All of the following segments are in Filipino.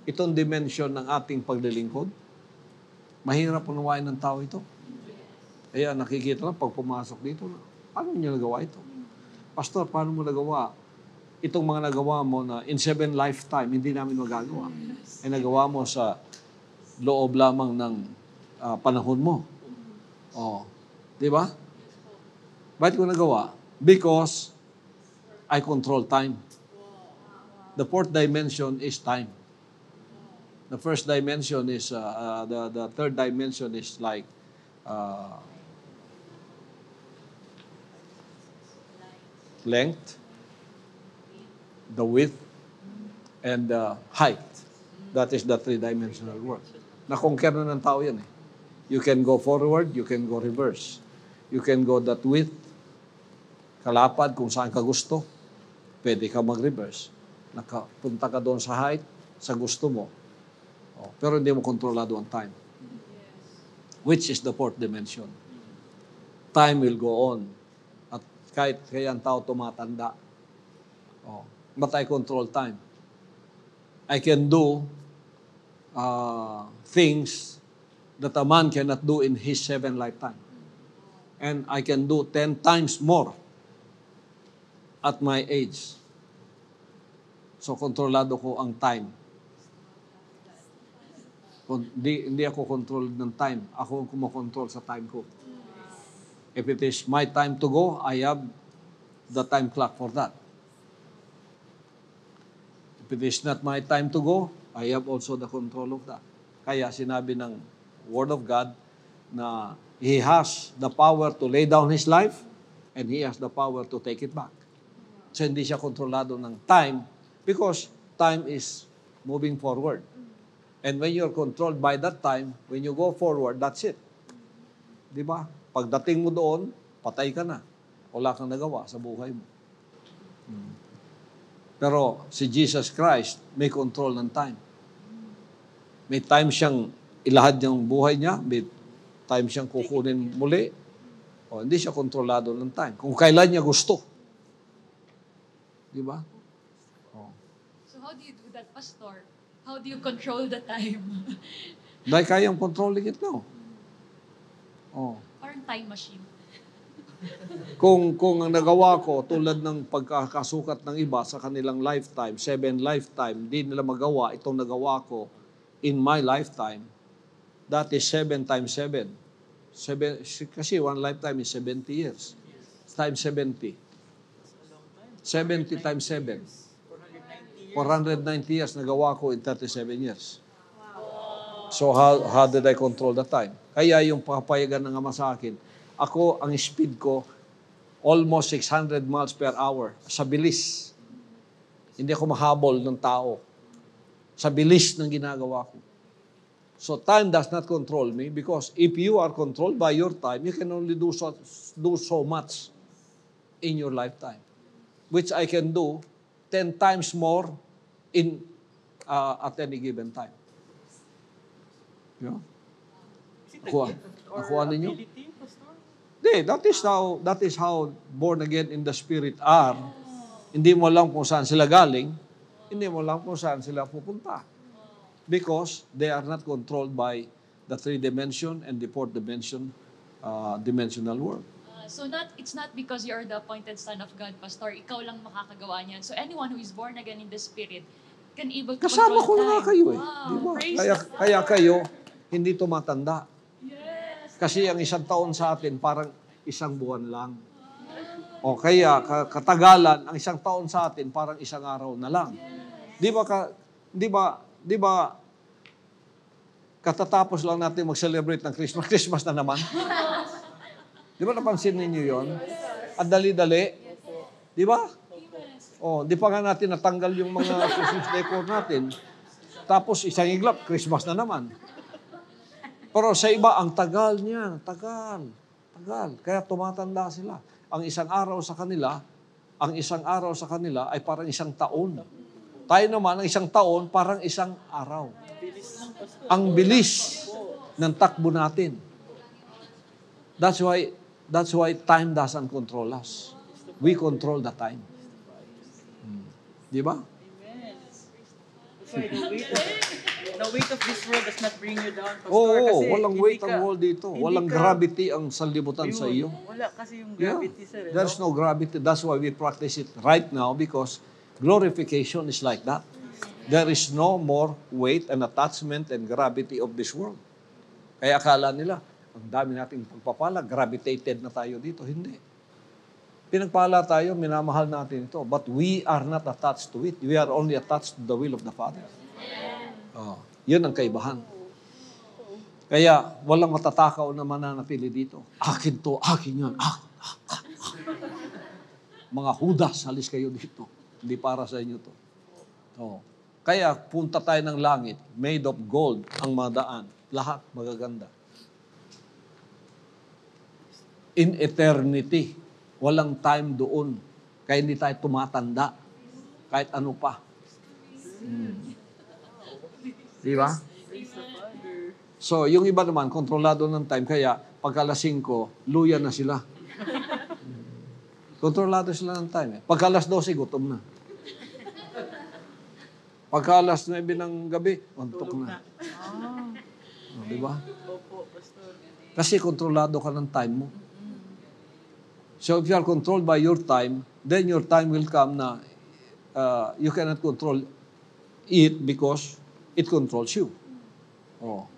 itong dimension ng ating paglilingkod? Mahirap unawain ng tao ito. Kaya nakikita lang, pag pumasok dito, paano niyo nagawa ito? Pastor, paano mo nagawa? Itong mga nagawa mo na in 7 lifetime, hindi namin magagawa. Ay nagawa mo sa loob lamang ng panahon mo. Oh, di ba? Bakit ko nagawa? Because I control time. The 4th dimension is time. The first dimension is, the 3rd dimension is like, length, the width, and the height. That is the 3-dimensional world. Na-conquer na ng tao yan eh. You can go forward, you can go reverse. You can go that width, kalapad kung saan ka gusto. Pwede ka mag-reverse. Nakapunta ka doon sa height, sa gusto mo. Oh, pero hindi mo kontrolado ang time. Which is the 4th dimension. Time will go on. At kahit kaya ang tao tumatanda. Oh, but I control time. I can do things that a man cannot do in his 7 lifetime. And I can do 10 times more at my age. So, kontrolado ko ang time. Hindi ako control ng time. Ako ang kumokontrol sa time ko. If it is my time to go, I have the time clock for that. If it is not my time to go, I have also the control of that. Kaya sinabi ng Word of God na He has the power to lay down His life and He has the power to take it back. So hindi siya kontrolado ng time because time is moving forward. And when you're controlled by that time, when you go forward, that's it. Di ba? Pagdating mo doon, patay ka na. Wala kang nagawa sa buhay mo. Pero si Jesus Christ, may control ng time. May time siyang ilahad niyang buhay niya, may time siyang kukunin muli. O, hindi siya kontrolado ng time. Kung kailan niya gusto. Di ba? O. So how do you do that, Pastor? How do you control the time? Dahil kayang controlling it now. Oh. Parang time machine. Kung ang nagawa ko tulad ng pagkakasukat ng iba sa kanilang lifetime, 7 lifetime, di nila magawa itong nagawa ko in my lifetime, that is 7 times 7. Kasi one lifetime is 70 years. Times 70. 70 times 7. 490 years nagawa ko in 37 years. So how did I control the time? Kaya yung papayagan ng Ama sa akin, ako, ang speed ko, almost 600 miles per hour. Sa bilis. Hindi ako mahabol ng tao. Sa bilis ng ginagawa ko. So time does not control me because if you are controlled by your time, you can only do so much in your lifetime. Which I can do 10 times more at any given time. Yeah? Nakuha ninyo? That is how born again in the Spirit are. Hindi mo lang kung saan sila galing, hindi mo lang kung saan sila pupunta. Because they are not controlled by the 3-dimension and the 4th dimension, dimensional world. So it's not because you're the appointed Son of God, Pastor, ikaw lang makakagawa niyan. So anyone who is born again in the Spirit can able to Kasama control ko na time. nga kayo eh. Wow, Di ba? praise Kaya kayo, hindi tumatanda. Yes. Kasi ang isang taon sa atin, parang isang buwan lang. O kaya, katagalan, ang isang taon sa atin, parang isang araw na lang. Di ba, katatapos lang natin mag-celebrate ng Christmas. Christmas na naman. Di ba napansin ninyo yon? At dali-dali. Di ba? Oh, di pa nga natin natanggal yung mga Christmas decor natin. Tapos isang iglap, Christmas na naman. Pero sa iba, ang tagal niya. Tagal. Kaya tumatanda sila. Ang isang araw sa kanila ay parang isang taon. Tayo naman, ang isang taon, parang isang araw. Ang bilis ng takbo natin. That's why time doesn't control us. We control the time. Di ba? Amen. the weight of this world does not bring you down, Pastor. Oo, kasi walang hindi weight ka- ang world dito. hindi Walang ka- gravity ang sanlibutan sa iyo. Wala kasi yung Yeah. gravity, sir. There's no gravity. That's why we practice it right now because glorification is like that. There is no more weight and attachment and gravity of this world. Kaya akala nila, ang dami nating pagpapala, gravitated na tayo dito. Hindi. Pinagpala tayo, minamahal natin ito. But we are not attached to it. We are only attached to the will of the Father. Oh, yun ang kaibahan. Kaya walang matatakaw na mananatili dito. Akin to, akin yan. Mga Judas, halis kayo dito. Hindi para sa inyo to. Oh. Kaya punta tayo ng langit, made of gold ang mga daan. Lahat magaganda. In eternity, walang time doon. Kaya hindi tayo tumatanda. Kahit ano pa. Di ba? So, yung iba naman, kontrolado ng time. Kaya, pagka alas 5, luya na sila. Kontrolado sila ng time. Pagka alas 12, gutom na. Pagka alas 9 ng gabi, antok na. Di ba? Opo, Pastor. Kasi kontrolado ka ng time mo. So if you are controlled by your time, then your time will come na you cannot control it because it controls you. Oh.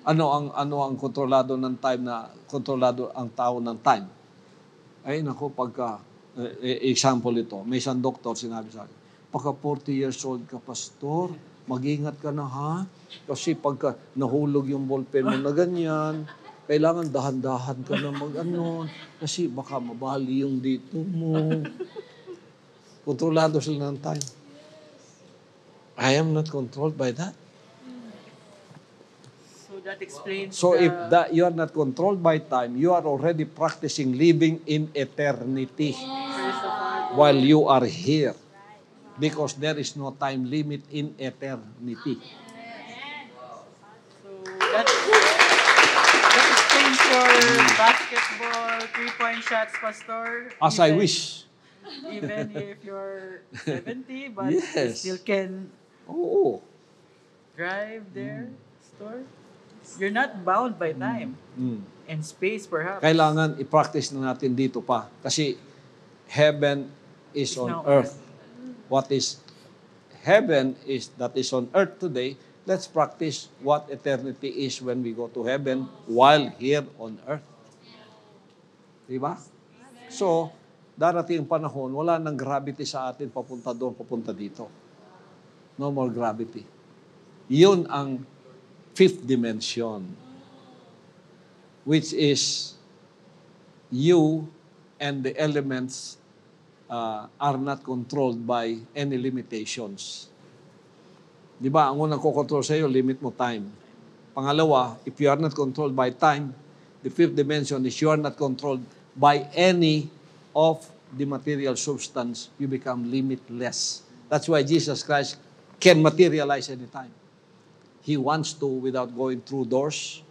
Ano ang kontrolado ng time na kontrolado ang tao ng time? Ay nako, pagka example ito, may isang doktor sinabi sa akin, pagka 40 years old ka, pastor, mag-ingat ka na ha. Kasi pagka nahulog yung ballpen mo na ganyan, kailangan dahan-dahan ka na mag-ano. Kasi baka mabali yung dito mo. Kontrolado sila ng time. I am not controlled by that. So that explains So if that you are not controlled by time, you are already practicing living in eternity while you are here. Because there is no time limit in eternity. So that explains your basketball 3-point shots, Pastor. As I wish. Even if you're 70, but you Yes. still can Oo. drive there, Pastor. You're not bound by time and space, perhaps. Kailangan i-practice na natin dito pa. Kasi heaven is on now earth. What is heaven is that is on earth today. Let's practice what eternity is when we go to heaven while here on earth. Diba? So, darating ang panahon, wala nang gravity sa atin papunta doon, papunta dito. No more gravity. Yun ang fifth dimension, which is you and the elements are not controlled by any limitations. Di ba? Ang unang kukontrol sa iyo, limit mo time. Pangalawa, if you are not controlled by time, the fifth dimension is you are not controlled by any of the material substance. You become limitless. That's why Jesus Christ can materialize anytime. He wants to without going through doors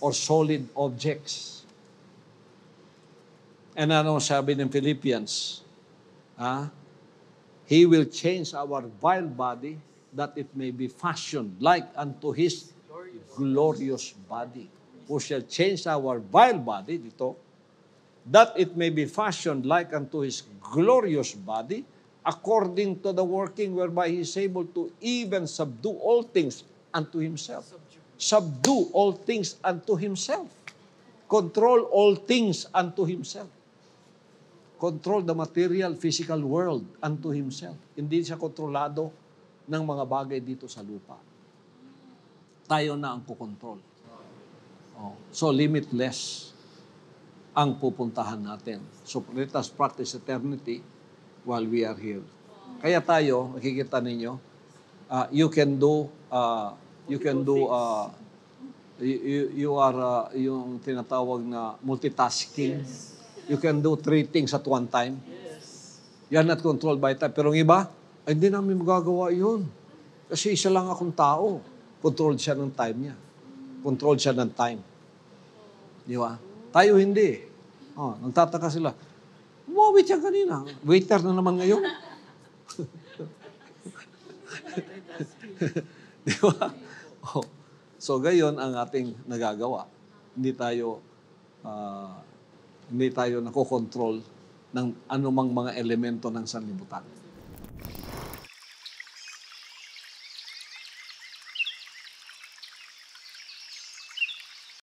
or solid objects. And ano sabi ng Philippians? He will change our vile body that it may be fashioned like unto His glorious body. Who shall change our vile body, dito, that it may be fashioned like unto His glorious body, according to the working whereby He is able to even subdue all things unto Himself. Subdue all things unto Himself. Control all things unto Himself. Control the material, physical world unto Himself. Hindi siya kontrolado ng mga bagay dito sa lupa. Tayo na ang kukontrol. So, limitless ang pupuntahan natin. So, let us practice eternity while we are here. Kaya tayo, nakikita ninyo, you are yung tinatawag na multitasking. You can do 3 things at one time. You are not controlled by time. Pero ang iba, ay, hindi namin magagawa yun. Kasi isa lang akong tao. Controlled siya ng time niya. Controlled siya ng time. Di ba? Tayo hindi. Nagtataka sila. Umawit siya kanina. Waiter na naman ngayon. Di ba? So gayon ang ating nagagawa. Hindi tayo nakokontrol ng anumang mga elemento ng sanlibutan.